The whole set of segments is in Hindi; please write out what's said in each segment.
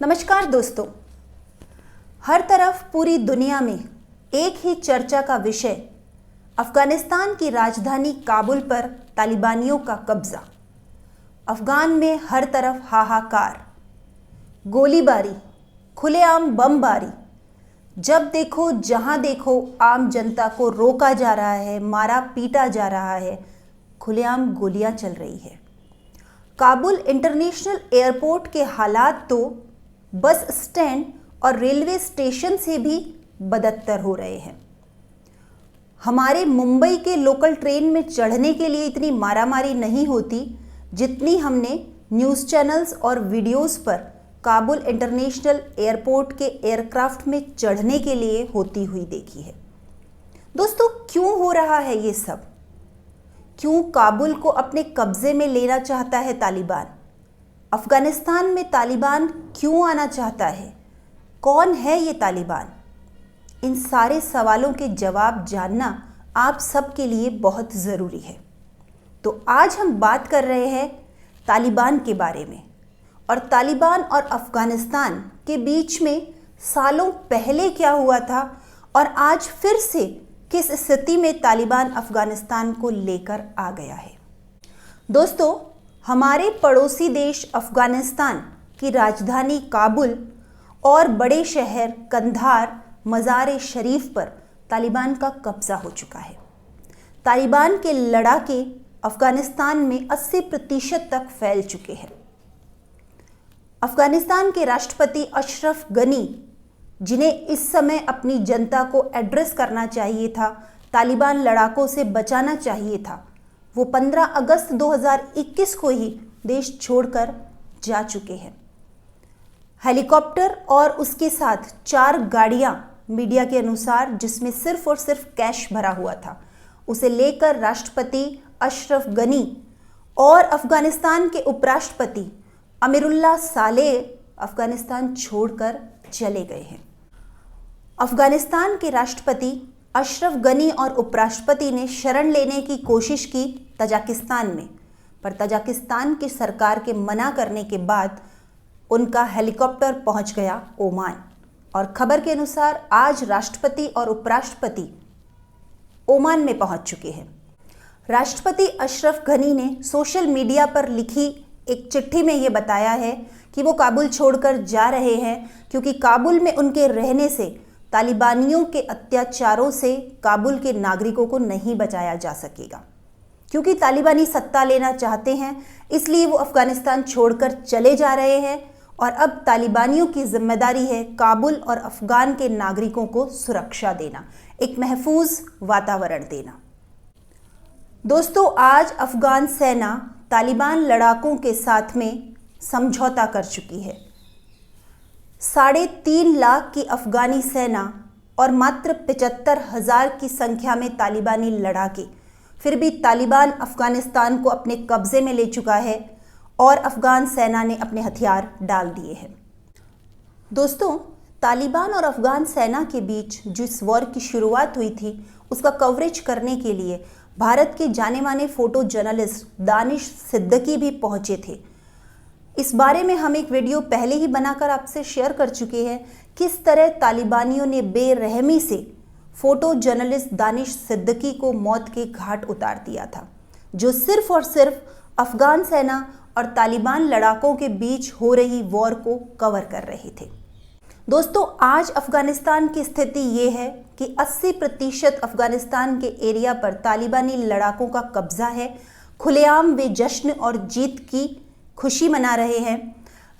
नमस्कार दोस्तों। हर तरफ पूरी दुनिया में एक ही चर्चा का विषय अफगानिस्तान की राजधानी काबुल पर तालिबानियों का कब्जा। अफगान में हर तरफ हाहाकार, गोलीबारी, खुलेआम बमबारी। जब देखो जहां देखो आम जनता को रोका जा रहा है, मारा पीटा जा रहा है, खुलेआम गोलियां चल रही है। काबुल इंटरनेशनल एयरपोर्ट के हालात तो बस स्टैंड और रेलवे स्टेशन से भी बदतर हो रहे हैं। हमारे मुंबई के लोकल ट्रेन में चढ़ने के लिए इतनी मारामारी नहीं होती जितनी हमने न्यूज़ चैनल्स और वीडियोस पर काबुल इंटरनेशनल एयरपोर्ट के एयरक्राफ्ट में चढ़ने के लिए होती हुई देखी है। दोस्तों, क्यों हो रहा है ये सब? क्यों काबुल को अपने कब्जे में लेना चाहता है तालिबान? अफगानिस्तान में तालिबान क्यों आना चाहता है? कौन है ये तालिबान? इन सारे सवालों के जवाब जानना आप सबके लिए बहुत ज़रूरी है। तो आज हम बात कर रहे हैं तालिबान के बारे में, और तालिबान और अफगानिस्तान के बीच में सालों पहले क्या हुआ था और आज फिर से किस स्थिति में तालिबान अफगानिस्तान को लेकर आ गया है। दोस्तों, हमारे पड़ोसी देश अफगानिस्तान की राजधानी काबुल और बड़े शहर कंधार, मज़ार शरीफ पर तालिबान का कब्जा हो चुका है। तालिबान के लड़ाके अफगानिस्तान में 80% तक फैल चुके हैं। अफगानिस्तान के राष्ट्रपति अशरफ गनी, जिन्हें इस समय अपनी जनता को एड्रेस करना चाहिए था, तालिबान लड़ाकों से बचाना चाहिए था, वो 15 अगस्त 2021 को ही देश छोड़कर जा चुके हैं। हेलीकॉप्टर और उसके साथ 4 गाड़ियां, मीडिया के अनुसार, जिसमें सिर्फ और सिर्फ कैश भरा हुआ था, उसे लेकर राष्ट्रपति अशरफ गनी और अफगानिस्तान के उपराष्ट्रपति अमीरुल्लाह सालेह अफगानिस्तान छोड़कर चले गए हैं। अफगानिस्तान के राष्ट्रपति अशरफ गनी और उपराष्ट्रपति ने शरण लेने की कोशिश की तजाकिस्तान में, पर तजाकिस्तान की सरकार के मना करने के बाद उनका हेलीकॉप्टर पहुंच गया ओमान, और खबर के अनुसार आज राष्ट्रपति और उपराष्ट्रपति ओमान में पहुंच चुके हैं। राष्ट्रपति अशरफ गनी ने सोशल मीडिया पर लिखी एक चिट्ठी में ये बताया है कि वो काबुल छोड़कर जा रहे हैं क्योंकि काबुल में उनके रहने से तालिबानियों के अत्याचारों से काबुल के नागरिकों को नहीं बचाया जा सकेगा। क्योंकि तालिबानी सत्ता लेना चाहते हैं, इसलिए वो अफगानिस्तान छोड़कर चले जा रहे हैं, और अब तालिबानियों की जिम्मेदारी है काबुल और अफगान के नागरिकों को सुरक्षा देना, एक महफूज वातावरण देना। दोस्तों, आज अफगान सेना तालिबान लड़ाकों के साथ में समझौता कर चुकी है। 3.5 लाख की अफगानी सेना और मात्र 75,000 की संख्या में तालिबानी लड़ाके, फिर भी तालिबान अफगानिस्तान को अपने कब्जे में ले चुका है और अफगान सेना ने अपने हथियार डाल दिए हैं। दोस्तों, तालिबान और अफगान सेना के बीच जिस वॉर की शुरुआत हुई थी, उसका कवरेज करने के लिए भारत के जाने माने फोटो जर्नलिस्ट दानिश सिद्दीकी भी पहुंचे थे। इस बारे में हम एक वीडियो पहले ही बनाकर आपसे शेयर कर चुके हैं, किस तरह तालिबानियों ने बेरहमी से फोटो जर्नलिस्ट दानिश सिद्दीकी को मौत के घाट उतार दिया था, जो सिर्फ और सिर्फ अफगान सेना और तालिबान लड़ाकों के बीच हो रही वॉर को कवर कर रहे थे। दोस्तों, आज अफगानिस्तान की स्थिति ये है कि 80% अफगानिस्तान के एरिया पर तालिबानी लड़ाकों का कब्जा है। खुलेआम वे जश्न और जीत की खुशी मना रहे हैं।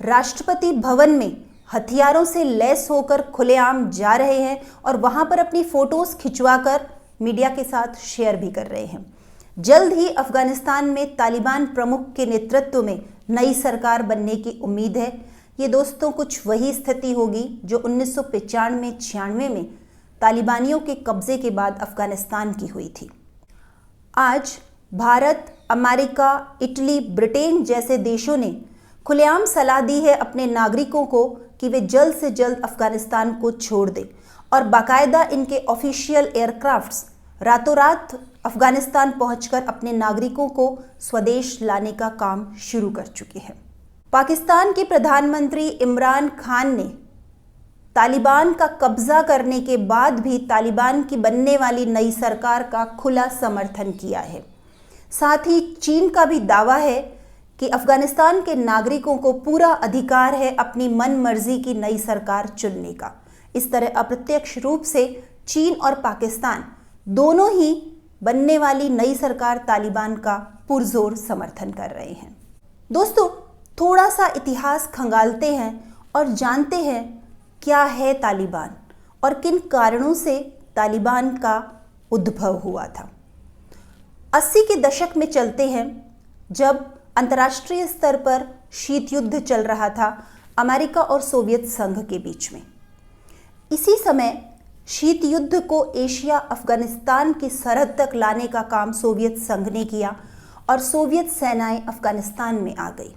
राष्ट्रपति भवन में हथियारों से लैस होकर खुलेआम जा रहे हैं और वहां पर अपनी फोटोज खिंचवाकर मीडिया के साथ शेयर भी कर रहे हैं। जल्द ही अफगानिस्तान में तालिबान प्रमुख के नेतृत्व में नई सरकार बनने की उम्मीद है। ये दोस्तों कुछ वही स्थिति होगी जो 1995-96 में तालिबानियों के कब्जे के बाद अफगानिस्तान की हुई थी। आज भारत, अमेरिका, इटली, ब्रिटेन जैसे देशों ने खुलेआम सलाह दी है अपने नागरिकों को कि वे जल्द से जल्द अफगानिस्तान को छोड़ दें, और बाकायदा इनके ऑफिशियल एयरक्राफ्ट्स रातों रात अफगानिस्तान पहुंचकर अपने नागरिकों को स्वदेश लाने का काम शुरू कर चुके हैं। पाकिस्तान के प्रधानमंत्री इमरान खान ने तालिबान का कब्जा करने के बाद भी तालिबान की बनने वाली नई सरकार का खुला समर्थन किया है। साथ ही चीन का भी दावा है कि अफगानिस्तान के नागरिकों को पूरा अधिकार है अपनी मन मर्जी की नई सरकार चुनने का। इस तरह अप्रत्यक्ष रूप से चीन और पाकिस्तान दोनों ही बनने वाली नई सरकार तालिबान का पुरजोर समर्थन कर रहे हैं। दोस्तों, थोड़ा सा इतिहास खंगालते हैं और जानते हैं क्या है तालिबान और किन कारणों से तालिबान का उद्भव हुआ था। 80 के दशक में चलते हैं, जब अंतर्राष्ट्रीय स्तर पर शीत युद्ध चल रहा था अमेरिका और सोवियत संघ के बीच में। इसी समय शीत युद्ध को एशिया अफगानिस्तान की सरहद तक लाने का काम सोवियत संघ ने किया और सोवियत सेनाएं अफगानिस्तान में आ गई।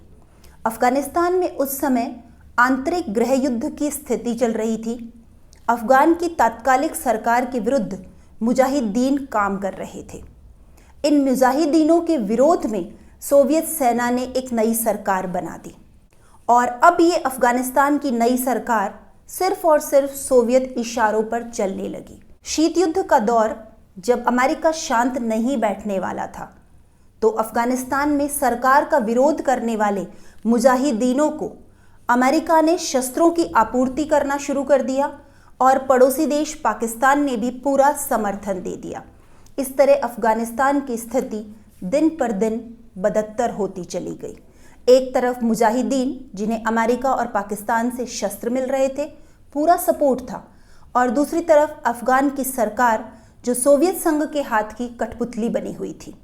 अफगानिस्तान में उस समय आंतरिक गृह युद्ध की स्थिति चल रही थी। अफगान की तात्कालिक सरकार के विरुद्ध मुजाहिदीन काम कर रहे थे। इन मुजाहिदीनों के विरोध में सोवियत सेना ने एक नई सरकार बना दी और अब ये अफगानिस्तान की नई सरकार सिर्फ और सिर्फ सोवियत इशारों पर चलने लगी। शीत युद्ध का दौर जब अमेरिका शांत नहीं बैठने वाला था, तो अफगानिस्तान में सरकार का विरोध करने वाले मुजाहिदीनों को अमेरिका ने शस्त्रों की आपूर्ति करना शुरू कर दिया और पड़ोसी देश पाकिस्तान ने भी पूरा समर्थन दे दिया। इस तरह अफगानिस्तान की स्थिति दिन पर दिन बदतर होती चली गई। एक तरफ मुजाहिदीन, जिन्हें अमेरिका और पाकिस्तान से शस्त्र मिल रहे थे, पूरा सपोर्ट था, और दूसरी तरफ अफगान की सरकार जो सोवियत संघ के हाथ की कठपुतली बनी हुई थी।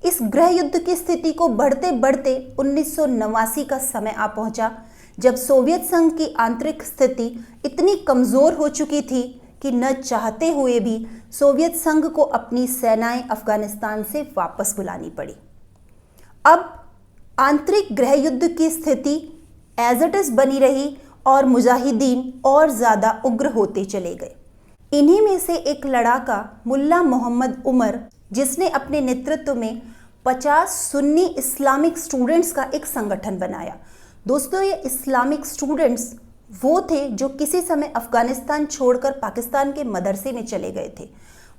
इस गृह युद्ध की स्थिति को बढ़ते बढ़ते 1989 का समय आ पहुंचा, जब सोवियत संघ की आंतरिक स्थिति इतनी कमजोर हो चुकी थी कि न चाहते हुए भी सोवियत संघ को अपनी सेनाएं अफगानिस्तान से वापस बुलानी पड़ी। अब आंतरिक गृह युद्ध की स्थिति एज इट इज बनी रही और मुजाहिदीन और ज़्यादा उग्र होते चले गए। इन्हीं में से एक लड़ाका मुल्ला मोहम्मद उमर, जिसने अपने नेतृत्व में 50 सुन्नी इस्लामिक स्टूडेंट्स का एक संगठन बनाया। दोस्तों, ये इस्लामिक स्टूडेंट्स वो थे जो किसी समय अफगानिस्तान छोड़कर पाकिस्तान के मदरसे में चले गए थे।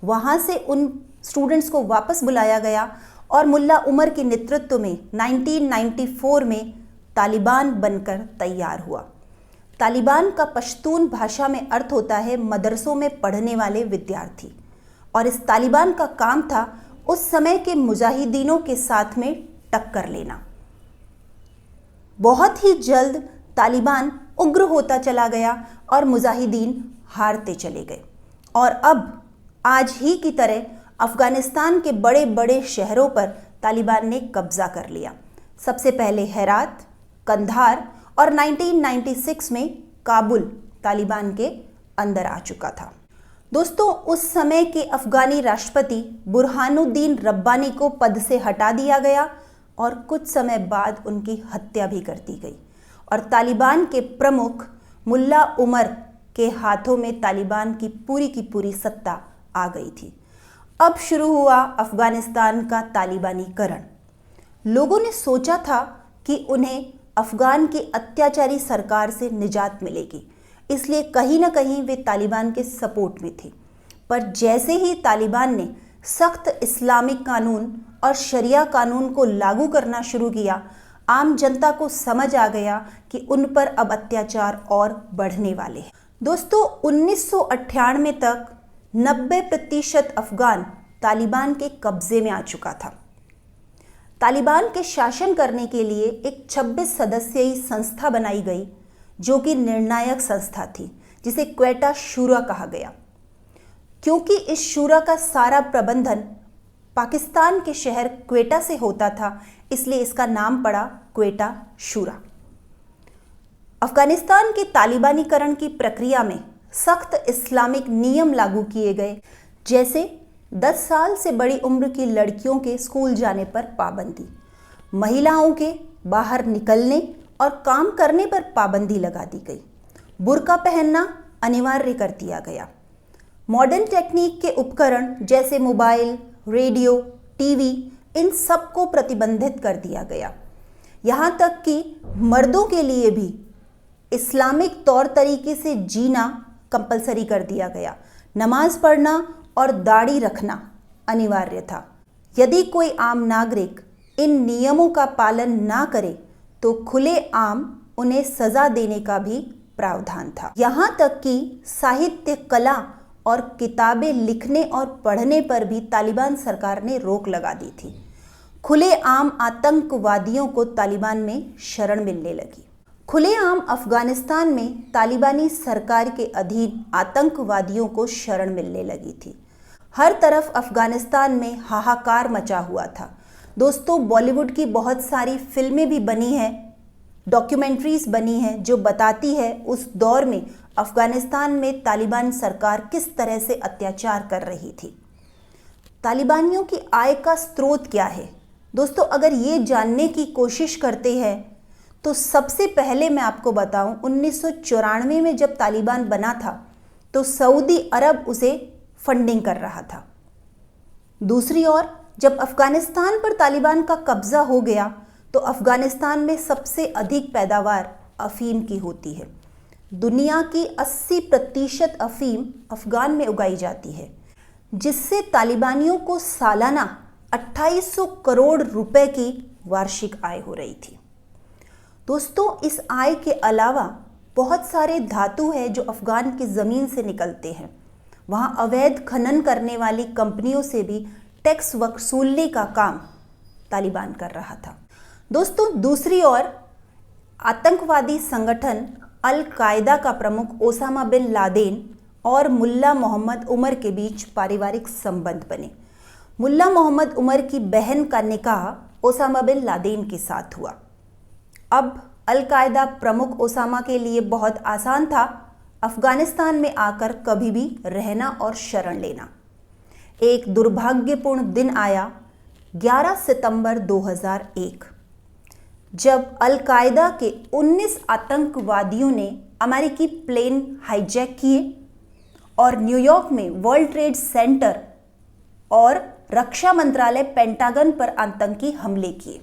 वहाँ से उन स्टूडेंट्स को वापस बुलाया गया और मुल्ला उमर के नेतृत्व में 1994 में तालिबान बनकर तैयार हुआ। तालिबान का पश्तून भाषा में अर्थ होता है मदरसों में पढ़ने वाले विद्यार्थी, और इस तालिबान का काम था उस समय के मुजाहिदीनों के साथ में टक्कर लेना। बहुत ही जल्द तालिबान उग्र होता चला गया और मुजाहिदीन हारते चले गए, और अब आज ही की तरह अफगानिस्तान के बड़े बड़े शहरों पर तालिबान ने कब्जा कर लिया। सबसे पहले हेरात, कंधार और 1996 में काबुल तालिबान के अंदर आ चुका था। दोस्तों, उस समय के अफगानी राष्ट्रपति बुरहानुद्दीन रब्बानी को पद से हटा दिया गया और कुछ समय बाद उनकी हत्या भी कर दी गई, और तालिबान के प्रमुख मुल्ला उमर के हाथों में तालिबान की पूरी सत्ता आ गई थी। अब शुरू हुआ अफगानिस्तान का तालिबानीकरण। लोगों ने सोचा था कि उन्हें अफगान की अत्याचारी सरकार से निजात मिलेगी, इसलिए कहीं ना कहीं वे तालिबान के सपोर्ट में थे। पर जैसे ही तालिबान ने सख्त इस्लामिक कानून और शरिया कानून को लागू करना शुरू किया, आम जनता को समझ आ गया कि उन पर अब अत्याचार और बढ़ने वाले हैं। दोस्तों, 1998 तक 90% अफगान तालिबान के कब्जे में आ चुका था। तालिबान के शासन करने के लिए एक 26 सदस्यीय संस्था बनाई गई, जो कि निर्णायक संस्था थी, जिसे क्वेटा शूरा कहा गया। क्योंकि इस शूरा का सारा प्रबंधन पाकिस्तान के शहर क्वेटा से होता था, इसलिए इसका नाम पड़ा क्वेटा शूरा। अफगानिस्तान के तालिबानीकरण की प्रक्रिया में सख्त इस्लामिक नियम लागू किए गए, जैसे 10 साल से बड़ी उम्र की लड़कियों के स्कूल जाने पर पाबंदी, महिलाओं के बाहर निकलने और काम करने पर पाबंदी लगा दी गई, बुर्का पहनना अनिवार्य कर दिया गया, मॉडर्न टेक्निक के उपकरण जैसे मोबाइल, रेडियो, टीवी, इन सब को प्रतिबंधित कर दिया गया। यहाँ तक कि मर्दों के लिए भी इस्लामिक तौर तरीके से जीना कंपलसरी कर दिया गया। नमाज पढ़ना और दाढ़ी रखना अनिवार्य था। यदि कोई आम नागरिक इन नियमों का पालन ना करे तो खुले आम उन्हें सजा देने का भी प्रावधान था। यहाँ तक कि साहित्य, कला और किताबें लिखने और पढ़ने पर भी तालिबान सरकार ने रोक लगा दी थी। खुले आम आतंकवादियों को तालिबान में शरण मिलने लगी। खुलेआम अफगानिस्तान में तालिबानी सरकार के अधीन आतंकवादियों को शरण मिलने लगी थी। हर तरफ अफगानिस्तान में हाहाकार मचा हुआ था। दोस्तों, बॉलीवुड की बहुत सारी फिल्में भी बनी हैं, डॉक्यूमेंट्रीज बनी हैं जो बताती है उस दौर में अफगानिस्तान में तालिबान सरकार किस तरह से अत्याचार कर रही थी। तालिबानियों की आय का स्रोत क्या है? दोस्तों, अगर ये जानने की कोशिश करते हैं तो सबसे पहले मैं आपको बताऊं, 1994 में जब तालिबान बना था तो सऊदी अरब उसे फंडिंग कर रहा था। दूसरी ओर जब अफगानिस्तान पर तालिबान का कब्जा हो गया तो अफगानिस्तान में सबसे अधिक पैदावार अफीम की होती है। दुनिया की 80% अफीम अफगान में उगाई जाती है, जिससे तालिबानियों को सालाना 2800 करोड़ रुपए की वार्षिक आय हो रही थी। दोस्तों, इस आय के अलावा बहुत सारे धातु हैं जो अफगान की ज़मीन से निकलते हैं। वहाँ अवैध खनन करने वाली कंपनियों से भी टैक्स वसूलने का काम तालिबान कर रहा था। दोस्तों, दूसरी ओर आतंकवादी संगठन अल कायदा का प्रमुख ओसामा बिन लादेन और मुल्ला मोहम्मद उमर के बीच पारिवारिक संबंध बने। मुल्ला मोहम्मद उमर की बहन का निकाह ओसामा बिन लादेन के साथ हुआ। अब अल कायदा प्रमुख ओसामा के लिए बहुत आसान था अफगानिस्तान में आकर कभी भी रहना और शरण लेना। एक दुर्भाग्यपूर्ण दिन आया 11 सितंबर 2001, जब अल कायदा के 19 आतंकवादियों ने अमेरिकी प्लेन हाईजैक किए और न्यूयॉर्क में वर्ल्ड ट्रेड सेंटर और रक्षा मंत्रालय पेंटागन पर आतंकी हमले किए।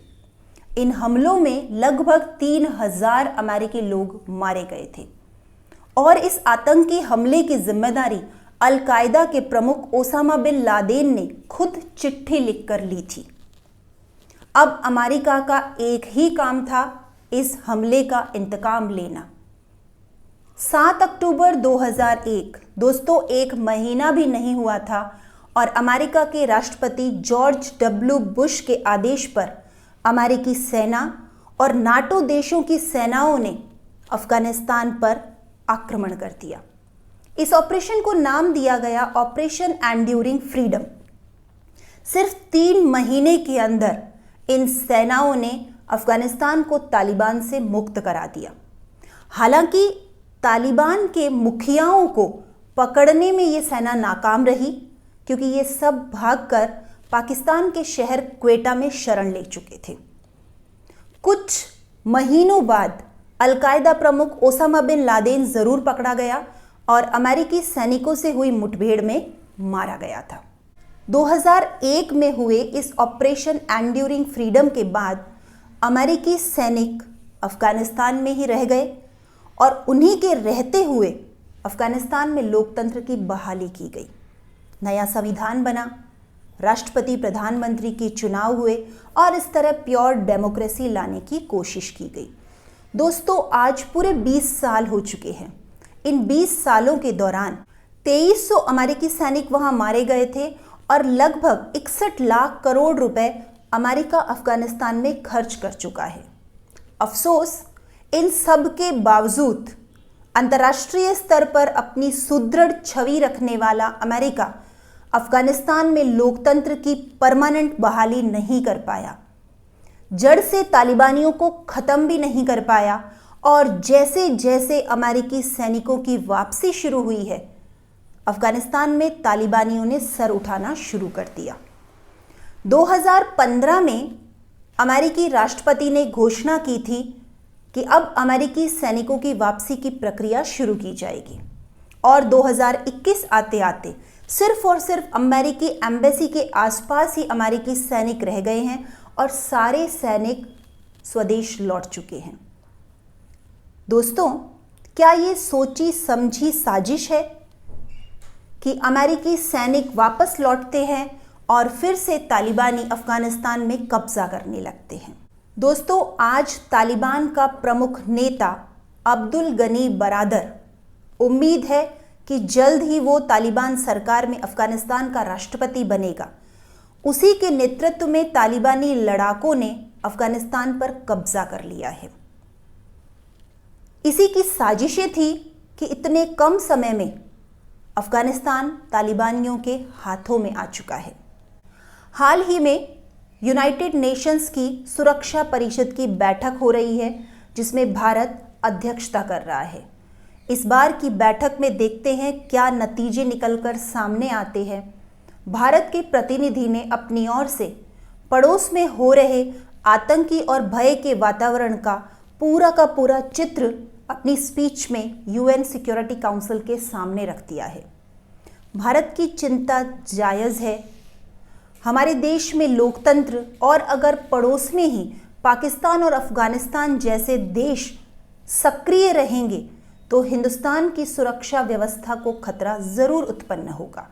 इन हमलों में लगभग 3000 अमेरिकी लोग मारे गए थे और इस आतंकी हमले की जिम्मेदारी अल कायदा के प्रमुख ओसामा बिन लादेन ने खुद चिट्ठी लिखकर ली थी। अब अमेरिका का एक ही काम था, इस हमले का इंतकाम लेना। 7 अक्टूबर 2001, दोस्तों, एक महीना भी नहीं हुआ था और अमेरिका के राष्ट्रपति जॉर्ज डब्ल्यू बुश के आदेश पर अमेरिकी सेना और नाटो देशों की सेनाओं ने अफगानिस्तान पर आक्रमण कर दिया। इस ऑपरेशन को नाम दिया गया ऑपरेशन एंड्यूरिंग फ्रीडम। सिर्फ 3 महीने के अंदर इन सेनाओं ने अफगानिस्तान को तालिबान से मुक्त करा दिया। हालांकि तालिबान के मुखियाओं को पकड़ने में ये सेना नाकाम रही, क्योंकि ये सब भागकर पाकिस्तान के शहर क्वेटा में शरण ले चुके थे। कुछ महीनों बाद अल कायदा प्रमुख ओसामा बिन लादेन जरूर पकड़ा गया और अमेरिकी सैनिकों से हुई मुठभेड़ में मारा गया था। 2001 में हुए इस ऑपरेशन एंड्यूरिंग फ्रीडम के बाद अमेरिकी सैनिक अफगानिस्तान में ही रह गए और उन्हीं के रहते हुए अफगानिस्तान में लोकतंत्र की बहाली की गई। नया संविधान बना, राष्ट्रपति प्रधानमंत्री के चुनाव हुए और इस तरह प्योर डेमोक्रेसी लाने की कोशिश की गई। दोस्तों, आज पूरे 20 साल हो चुके हैं। इन 20 सालों के दौरान 2300 अमेरिकी सैनिक वहां मारे गए थे और लगभग 61 लाख करोड़ रुपए अमेरिका अफगानिस्तान में खर्च कर चुका है। अफसोस, इन सब के बावजूद अंतर्राष्ट्रीय स्तर पर अपनी सुदृढ़ छवि रखने वाला अमेरिका अफगानिस्तान में लोकतंत्र की परमानेंट बहाली नहीं कर पाया, जड़ से तालिबानियों को खत्म भी नहीं कर पाया और जैसे जैसे अमेरिकी सैनिकों की वापसी शुरू हुई है, अफगानिस्तान में तालिबानियों ने सर उठाना शुरू कर दिया। 2015 में अमेरिकी राष्ट्रपति ने घोषणा की थी कि अब अमेरिकी सैनिकों की वापसी की प्रक्रिया शुरू की जाएगी और 2021 आते आते सिर्फ और सिर्फ अमेरिकी एम्बेसी के आसपास ही अमेरिकी सैनिक रह गए हैं और सारे सैनिक स्वदेश लौट चुके हैं। दोस्तों, क्या ये सोची समझी साजिश है कि अमेरिकी सैनिक वापस लौटते हैं और फिर से तालिबानी अफगानिस्तान में कब्जा करने लगते हैं? दोस्तों, आज तालिबान का प्रमुख नेता अब्दुल गनी बरादर, उम्मीद है कि जल्द ही वो तालिबान सरकार में अफगानिस्तान का राष्ट्रपति बनेगा। उसी के नेतृत्व में तालिबानी लड़ाकों ने अफगानिस्तान पर कब्जा कर लिया है। इसी की साजिशें थी कि इतने कम समय में अफगानिस्तान तालिबानियों के हाथों में आ चुका है। हाल ही में यूनाइटेड नेशंस की सुरक्षा परिषद की बैठक हो रही है, जिसमें भारत अध्यक्षता कर रहा है। इस बार की बैठक में देखते हैं क्या नतीजे निकलकर सामने आते हैं। भारत के प्रतिनिधि ने अपनी ओर से पड़ोस में हो रहे आतंकी और भय के वातावरण का पूरा चित्र अपनी स्पीच में यूएन सिक्योरिटी काउंसिल के सामने रख दिया है। भारत की चिंता जायज़ है। हमारे देश में लोकतंत्र, और अगर पड़ोस में ही पाकिस्तान और अफगानिस्तान जैसे देश सक्रिय रहेंगे तो हिंदुस्तान की सुरक्षा व्यवस्था को खतरा ज़रूर उत्पन्न होगा।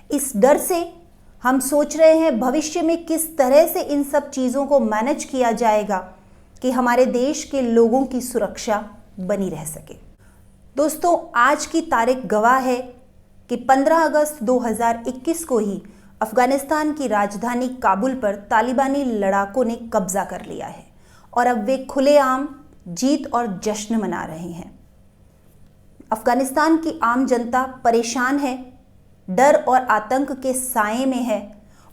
इस डर से हम सोच रहे हैं भविष्य में किस तरह से इन सब चीज़ों को मैनेज किया जाएगा कि हमारे देश के लोगों की सुरक्षा बनी रह सके। दोस्तों, आज की तारीख गवाह है कि 15 अगस्त 2021 को ही अफगानिस्तान की राजधानी काबुल पर तालिबानी लड़ाकों ने कब्जा कर लिया है और अब वे खुलेआम जीत और जश्न मना रहे हैं। अफगानिस्तान की आम जनता परेशान है, डर और आतंक के साए में है।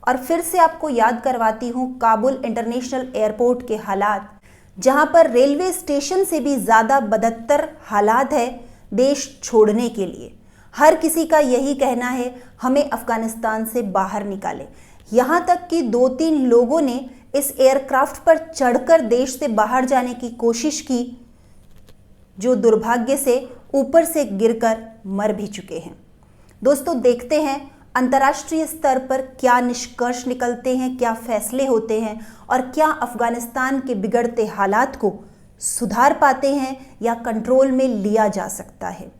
और फिर से आपको याद करवाती हूँ काबुल इंटरनेशनल एयरपोर्ट के हालात, जहाँ पर रेलवे स्टेशन से भी ज़्यादा बदतर हालात है देश छोड़ने के लिए। हर किसी का यही कहना है, हमें अफगानिस्तान से बाहर निकालें। यहाँ तक कि 2-3 लोगों ने इस एयरक्राफ्ट पर चढ़कर देश से बाहर जाने की कोशिश की, जो दुर्भाग्य से ऊपर से गिरकर मर भी चुके हैं। दोस्तों, देखते हैं अंतर्राष्ट्रीय स्तर पर क्या निष्कर्ष निकलते हैं, क्या फैसले होते हैं और क्या अफगानिस्तान के बिगड़ते हालात को सुधार पाते हैं या कंट्रोल में लिया जा सकता है।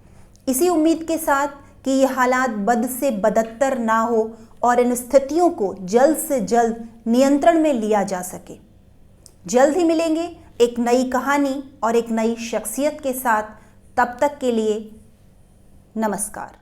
इसी उम्मीद के साथ कि ये हालात बद से बदतर ना हो और इन स्थितियों को जल्द से जल्द नियंत्रण में लिया जा सके। जल्द ही मिलेंगे एक नई कहानी और एक नई शख्सियत के साथ। तब तक के लिए नमस्कार।